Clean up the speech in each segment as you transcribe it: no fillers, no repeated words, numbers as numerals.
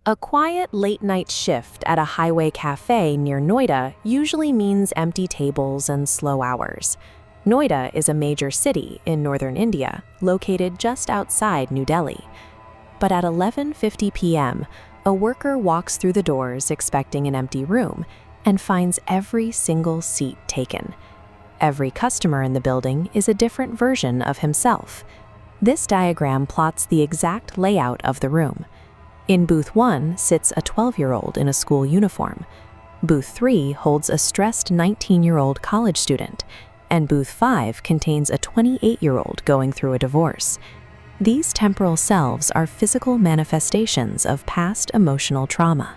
A quiet late-night shift at a highway cafe near Noida usually means empty tables and slow hours. Noida is a major city in northern India, located just outside New Delhi. But at 11:50 p.m., a worker walks through the doors expecting an empty room and finds every single seat taken. Every customer in the building is a different version of himself. This diagram plots the exact layout of the room. In booth 1 sits a 12-year-old in a school uniform. Booth 3 holds a stressed 19-year-old college student, and booth 5 contains a 28-year-old going through a divorce. These temporal selves are physical manifestations of past emotional trauma.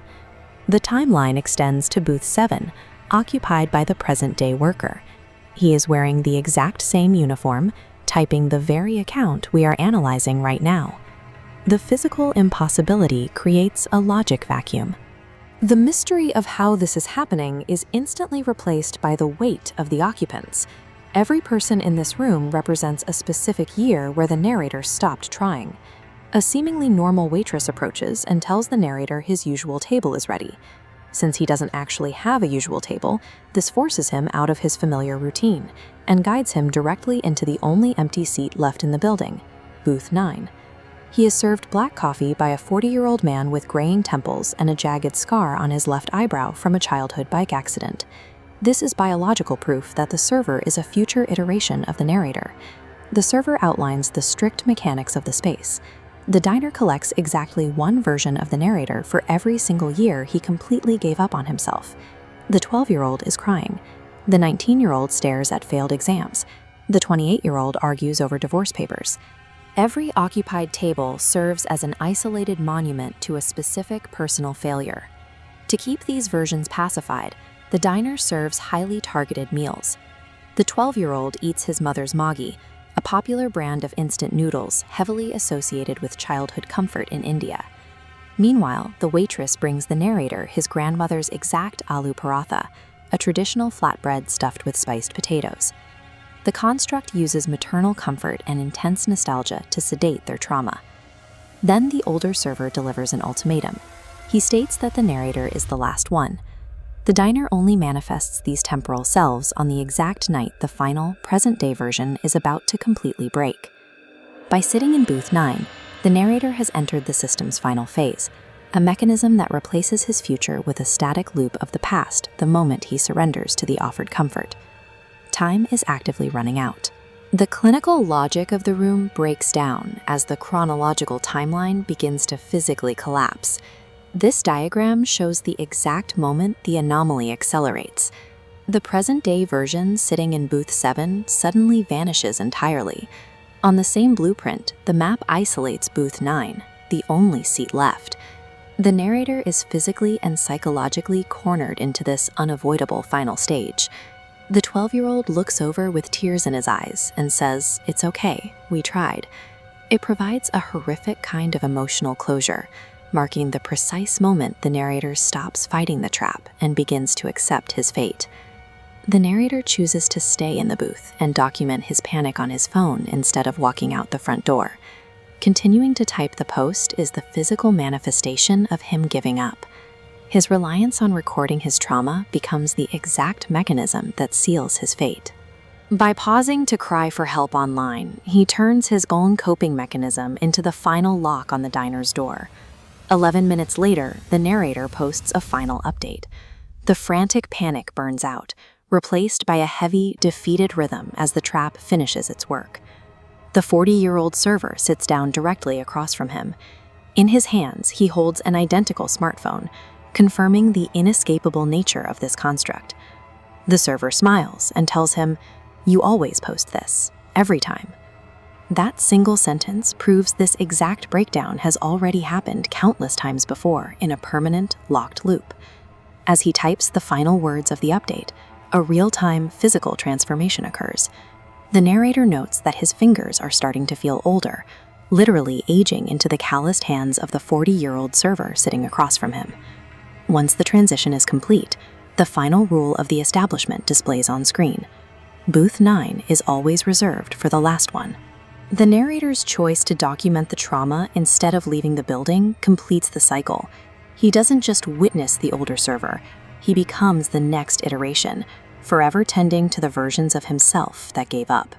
The timeline extends to booth 7, occupied by the present-day worker. He is wearing the exact same uniform, typing the very account we are analyzing right now. The physical impossibility creates a logic vacuum. The mystery of how this is happening is instantly replaced by the weight of the occupants. Every person in this room represents a specific year where the narrator stopped trying. A seemingly normal waitress approaches and tells the narrator his usual table is ready. Since he doesn't actually have a usual table, this forces him out of his familiar routine and guides him directly into the only empty seat left in the building, booth 9. He is served black coffee by a 40-year-old man with graying temples and a jagged scar on his left eyebrow from a childhood bike accident. This is biological proof that the server is a future iteration of the narrator. The server outlines the strict mechanics of the space. The diner collects exactly one version of the narrator for every single year he completely gave up on himself. The 12-year-old is crying. The 19-year-old stares at failed exams. The 28-year-old argues over divorce papers. Every occupied table serves as an isolated monument to a specific personal failure. To keep these versions pacified, the diner serves highly targeted meals. The 12-year-old eats his mother's Maggi, a popular brand of instant noodles heavily associated with childhood comfort in India. Meanwhile, the waitress brings the narrator his grandmother's exact aloo paratha, a traditional flatbread stuffed with spiced potatoes. The construct uses maternal comfort and intense nostalgia to sedate their trauma. Then the older server delivers an ultimatum. He states that the narrator is the last one. The diner only manifests these temporal selves on the exact night the final, present-day version is about to completely break. By sitting in booth 9, the narrator has entered the system's final phase, a mechanism that replaces his future with a static loop of the past the moment he surrenders to the offered comfort. Time is actively running out. The clinical logic of the room breaks down as the chronological timeline begins to physically collapse. This diagram shows the exact moment the anomaly accelerates. The present-day version sitting in booth 7 suddenly vanishes entirely. On the same blueprint, the map isolates booth 9, the only seat left. The narrator is physically and psychologically cornered into this unavoidable final stage. The 12-year-old looks over with tears in his eyes and says, "It's okay, we tried." It provides a horrific kind of emotional closure, marking the precise moment the narrator stops fighting the trap and begins to accept his fate. The narrator chooses to stay in the booth and document his panic on his phone instead of walking out the front door. Continuing to type the post is the physical manifestation of him giving up. His reliance on recording his trauma becomes the exact mechanism that seals his fate. By pausing to cry for help online, he turns his own coping mechanism into the final lock on the diner's door. 11 minutes later, the narrator posts a final update. The frantic panic burns out, replaced by a heavy, defeated rhythm as the trap finishes its work. The 40-year-old server sits down directly across from him. In his hands, he holds an identical smartphone, confirming the inescapable nature of this construct. The server smiles and tells him, "You always post this, every time." That single sentence proves this exact breakdown has already happened countless times before in a permanent, locked loop. As he types the final words of the update, a real-time physical transformation occurs. The narrator notes that his fingers are starting to feel older, literally aging into the calloused hands of the 40-year-old server sitting across from him. Once the transition is complete, the final rule of the establishment displays on screen. Booth 9 is always reserved for the last one. The narrator's choice to document the trauma instead of leaving the building completes the cycle. He doesn't just witness the older server, he becomes the next iteration, forever tending to the versions of himself that gave up.